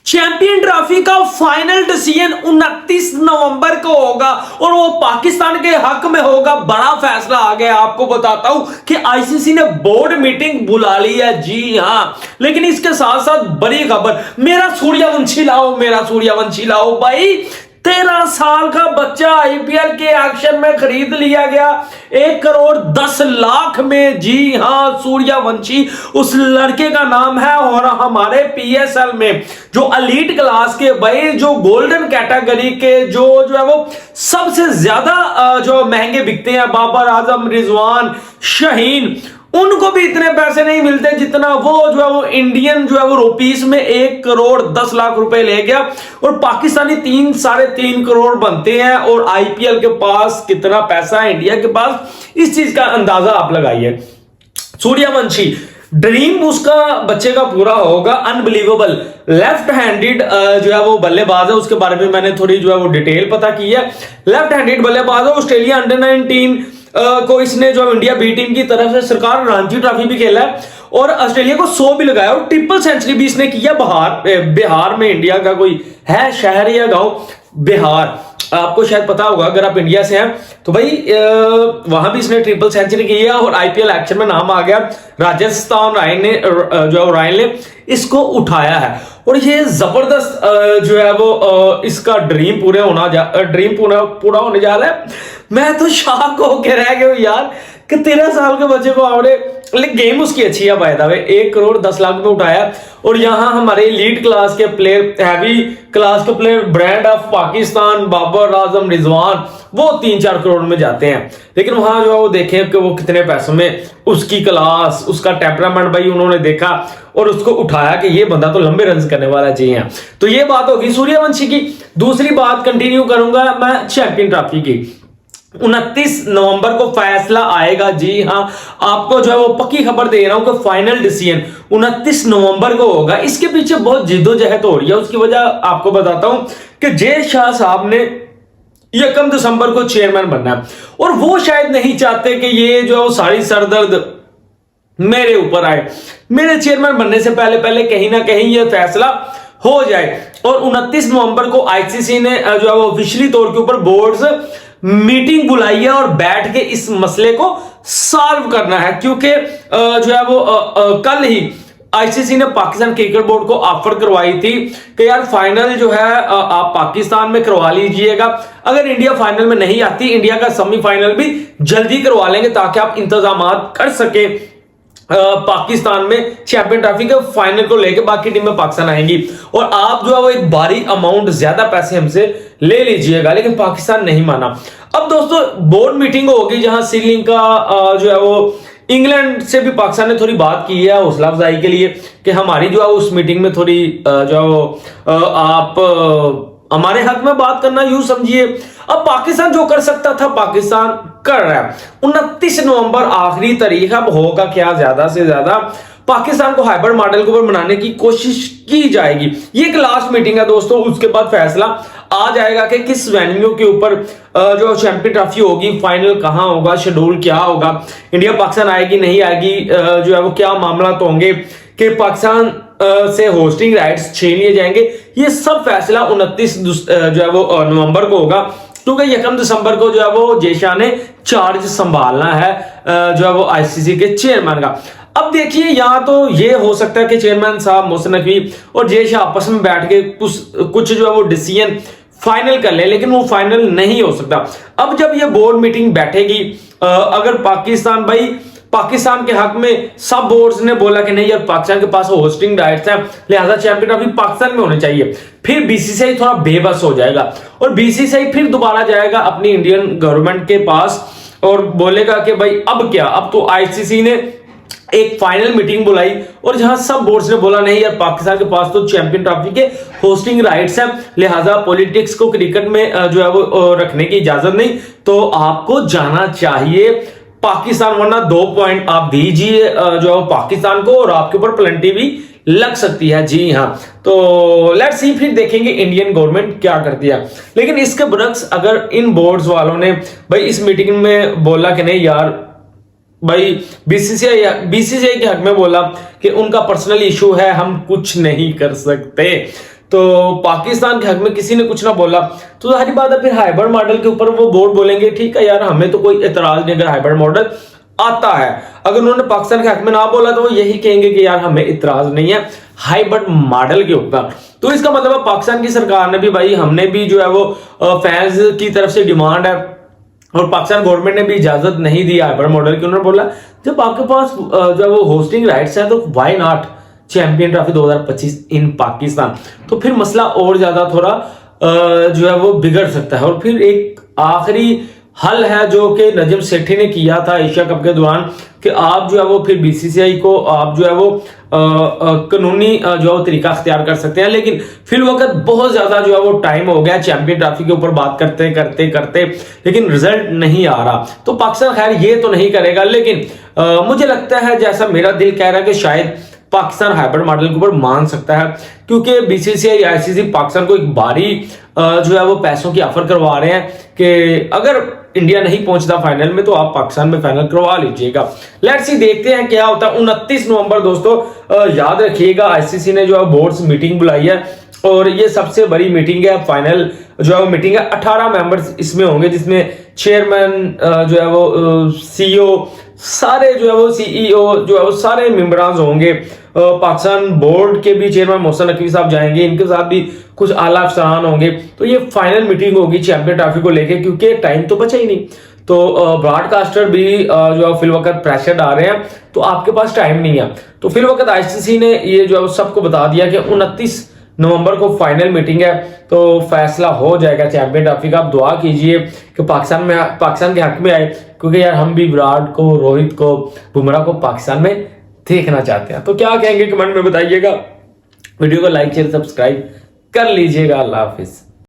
Champion trophy का final decision 29 नवंबर को होगा और वो पाकिस्तान के हक में होगा। बड़ा फैसला आ गया। आपको बताता हूं कि आईसीसी ने बोर्ड मीटिंग बुला ली है। जी हां, लेकिन इसके साथ साथ बड़ी खबर, मेरा सूर्यवंशी लाओ, मेरा सूर्यवंशी लाओ भाई। 13 साल का बच्चा आईपीएल के एक्शन में खरीद लिया गया 1 करोड़ 10 लाख में। जी हां, सूर्यवंशी उस लड़के का नाम है। और हमारे पीएसएल में जो एलीट क्लास के भाई, जो गोल्डन कैटेगरी के जो है वो सबसे ज्यादा जो महंगे बिकते हैं, बाबर आजम, रिजवान, शाहीन, उनको भी इतने पैसे नहीं मिलते जितना वो जो है वो इंडियन जो है वो रुपीस में 1 करोड़ 10 लाख रुपए ले गया। और पाकिस्तानी 3-3.5 करोड़ बनते हैं। और आईपीएल के पास कितना पैसा है इंडिया के पास, इस चीज का अंदाजा आप लगाइए। सूर्यवंशी ड्रीम उसका बच्चे का पूरा होगा। अनबिलीवेबल लेफ्ट हैंडेड जो है वो बल्लेबाज है, उसके बारे में मैंने थोड़ी जो है वो डिटेल पता की है। लेफ्ट हैंडेड बल्लेबाज है। ऑस्ट्रेलिया अंडर 19 को इसने जो इंडिया बी टीम की तरफ से सरकार रणजी ट्रॉफी भी खेला है और ऑस्ट्रेलिया को 100 भी लगाया और ट्रिपल सेंचुरी भी इसने किया। बिहार में इंडिया का कोई है शहर या गांव, बिहार, आपको शायद पता होगा अगर आप इंडिया से हैं तो भाई वहां भी इसने ट्रिपल सेंचुरी की है और आईपीएल एक्शन में नाम आ गया। राजस्थान रॉयल ने इसको उठाया है और ये जबरदस्त जो है वो इसका ड्रीम पूरा होने जा रहा है। मैं तो शॉक होके रह गया यार कि 13 साल के बच्चे को आवड़े, लेकिन गेम उसकी अच्छी है by the way. 1 crore 10 lakh में उठाया और यहां हमारे लीड क्लास के प्लेयर, हैवी क्लास के player, brand of Pakistan, Babar Azam, Rizwan, वो 3-4 करोड़ में जाते हैं। लेकिन वहां जो है वो देखें कि वो कितने पैसों में, उसकी क्लास, उसका टेम्परामेंट भाई उन्होंने देखा और उसको उठाया कि ये बंदा तो लंबे रन करने वाला चाहिए। तो ये बात होगी सूर्यवंशी की। दूसरी बात कंटिन्यू करूंगा मैं चैंपियन ट्रॉफी की। 29 नवंबर को फैसला आएगा। जी हां, आपको जो है वो पक्की खबर दे रहा हूं कि फाइनल डिसीजन 29 नवंबर को होगा। इसके पीछे बहुत जिद्दोजहद हो रही है। उसकी वजह आपको बताता हूं कि जय शाह साहब ने 1 दिसंबर को चेयरमैन बनना है और वो शायद नहीं चाहते कि ये जो सारी सरदर्द मेरे ऊपर आए। मेरे चेयरमैन बनने से पहले पहले कहीं ना कहीं ये फैसला हो जाए। और 29 नवंबर को आईसीसी ने जो है वो ऑफिशियली तौर के ऊपर बोर्ड्स मीटिंग बुलाई है और बैठ के इस मसले को सॉल्व करना है। क्योंकि जो है वो कल ही आईसीसी ने पाकिस्तान क्रिकेट बोर्ड को ऑफर करवाई थी कि यार फाइनल जो है आप पाकिस्तान में करवा लीजिएगा। अगर इंडिया फाइनल में नहीं आती, इंडिया का सेमीफाइनल भी जल्दी करवा लेंगे ताकि आप इंतजाम कर सके पाकिस्तान में चैंपियन ट्रॉफी के फाइनल को लेकर। बाकी टीम में पाकिस्तान आएंगी और आप जो है वो एक भारी अमाउंट, ज्यादा पैसे हमसे ले लीजिएगा। लेकिन पाकिस्तान नहीं माना। अब दोस्तों बोर्ड मीटिंग होगी जहां श्रीलंका जो है वो इंग्लैंड से भी पाकिस्तान ने थोड़ी बात की है हौसला अफजाई के लिए कि हमारी जो है उस मीटिंग में थोड़ी जो है वो आप हमारे हक में बात करना, यूं समझिए। अब पाकिस्तान जो कर सकता था पाकिस्तान कर रहा है। 29 नवंबर आखिरी तारीख। अब होगा क्या, ज्यादा से ज्यादा पाकिस्तान को हाइब्रिड मॉडल के ऊपर बनाने की कोशिश की जाएगी। ये एक लास्ट मीटिंग है दोस्तों, उसके बाद फैसला आ जाएगा कि किस वेन्यू के ऊपर जो चैंपियन ट्रॉफी होगी, फाइनल कहां होगा, शेड्यूल क्या होगा, इंडिया पाकिस्तान आएगी नहीं आएगी, जो है वो क्या मामला तो होंगे कि पाकिस्तान से होस्टिंग राइट्स छीन लिए जाएंगे। ये सब फैसला 29 जो है वो नवंबर को होगा। क्योंकि 1 दिसंबर को जो है वो जय शाह ने चार्ज संभालना है जो है वो आईसीसी के चेयरमैन का। अब देखिए, यहां तो ये हो सकता है कि चेयरमैन साहब मोहसिन नकवी और जय शाह आपस में बैठ के कुछ जो है वो डिसीजन फाइनल कर ले, लेकिन वो फाइनल नहीं हो सकता। अब जब ये बोर्ड मीटिंग बैठेगी, अगर पाकिस्तान के हक में सब बोर्ड्स ने बोला कि नहीं यार पाकिस्तान के पास होस्टिंग राइट्स हैं, लिहाजा चैंपियन ट्रॉफी पाकिस्तान में होनी चाहिए, फिर बीसीसीआई थोड़ा बेबस हो जाएगा और बीसीसीआई फिर दोबारा जाएगा अपनी इंडियन गवर्नमेंट के पास और बोलेगा कि भाई अब क्या। अब तो आईसीसी ने एक फाइनल मीटिंग बुलाई और जहां सब बोर्ड्स ने बोला नहीं यार पाकिस्तान के पास तो चैंपियन ट्रॉफी के होस्टिंग राइट्स हैं, लिहाजा पॉलिटिक्स को क्रिकेट में जो है वो रखने की इजाजत नहीं, तो आपको जाना चाहिए पाकिस्तान, वरना 2 पॉइंट आप दीजिए जो है पाकिस्तान को और आपके ऊपर प्लेंटी भी लग सकती है। जी हाँ, तो लेट्स सी, फिर देखेंगे इंडियन गवर्नमेंट क्या करती है। लेकिन इसके बरक्स अगर इन बोर्ड्स वालों ने भाई इस मीटिंग में बोला कि नहीं यार भाई बीसीसीआई के हक में बोला कि उनका पर्सनल इशू है, हम कुछ नहीं कर सकते, तो पाकिस्तान के हक में किसी ने कुछ ना बोला तो सारी बात है, फिर हाइब्रिड मॉडल के ऊपर वो बोर्ड बोलेंगे ठीक है यार हमें तो कोई एतराज नहीं अगर हाइब्रिड मॉडल आता है। अगर उन्होंने पाकिस्तान के हक में ना बोला तो वो यही कहेंगे कि यार हमें इतराज नहीं है हाइब्रिड मॉडल के ऊपर। तो इसका मतलब है पाकिस्तान की सरकार ने भी भाई हमने भी जो है वो फैंस की तरफ से डिमांड है और पाकिस्तान गवर्नमेंट ने भी इजाजत नहीं दी हाइब्रिड मॉडल की। उन्होंने बोला जब आपके पास जो है वो होस्टिंग राइट्स है तो व्हाई नॉट चैंपियन ट्रॉफी 2025 इन पाकिस्तान। तो फिर मसला और ज्यादा थोड़ा जो है वो बिगड़ सकता है। और फिर एक आखिरी हल है जो कि नजम सेठी ने किया था एशिया कप के दौरान कि आप जो है वो फिर बीसीसीआई को आप जो है वो कानूनी जो है वो तरीका अख्तियार कर सकते हैं। लेकिन फिर वक्त बहुत ज्यादा जो है वो टाइम हो गया चैंपियन ट्रॉफी के ऊपर बात करते करते करते, लेकिन रिजल्ट नहीं आ रहा। तो पाकिस्तान खैर ये तो नहीं करेगा, लेकिन मुझे लगता है जैसा मेरा दिल कह रहा है कि शायद पाकिस्तान हाइब्रिड मॉडल के ऊपर मान सकता है, क्योंकि बीसीसीआई आईसीसी पाकिस्तान को एक भारी जो है वो पैसों की ऑफर करवा रहे हैं कि अगर इंडिया नहीं पहुंचता फाइनल में तो आप पाकिस्तान में फाइनल करवा लीजिएगा। लेट्स सी देखते हैं क्या होता है। 29 नवंबर दोस्तों याद रखिएगा आईसीसी ने जो है बोर्ड्स मीटिंग बुलाई है और ये सबसे बड़ी मीटिंग है। फाइनल जो है वो मीटिंग है, 18 मेंबर्स इसमें होंगे जिसमें चेयरमैन जो है वो सीईओ सारे जो है वो सीईओ जो है वो सारे मेंबरान होंगे। पाकिस्तान बोर्ड के भी चेयरमैन मोहसिन नकवी साहब जाएंगे, इनके साथ भी कुछ आला अफसरान होंगे। तो ये फाइनल मीटिंग होगी चैंपियन ट्रॉफी को लेके, क्योंकि टाइम तो बचा ही नहीं। तो ब्रॉडकास्टर भी जो है फिल वक्त प्रेशर डाल रहे हैं, तो आपके पास टाइम नहीं है। तो फिल वक्त आईसीसी ने ये जो है सबको बता दिया कि 29 नवंबर को फाइनल मीटिंग है, तो फैसला हो जाएगा चैंपियन ट्रॉफी का। आप दुआ कीजिए कि पाकिस्तान के हक में आए, क्योंकि यार हम भी विराट को, रोहित को, बुमराह को पाकिस्तान में देखना चाहते हैं। तो क्या कहेंगे कमेंट में बताइएगा। वीडियो को लाइक शेयर सब्सक्राइब कर लीजिएगा। अल्लाह हाफिज।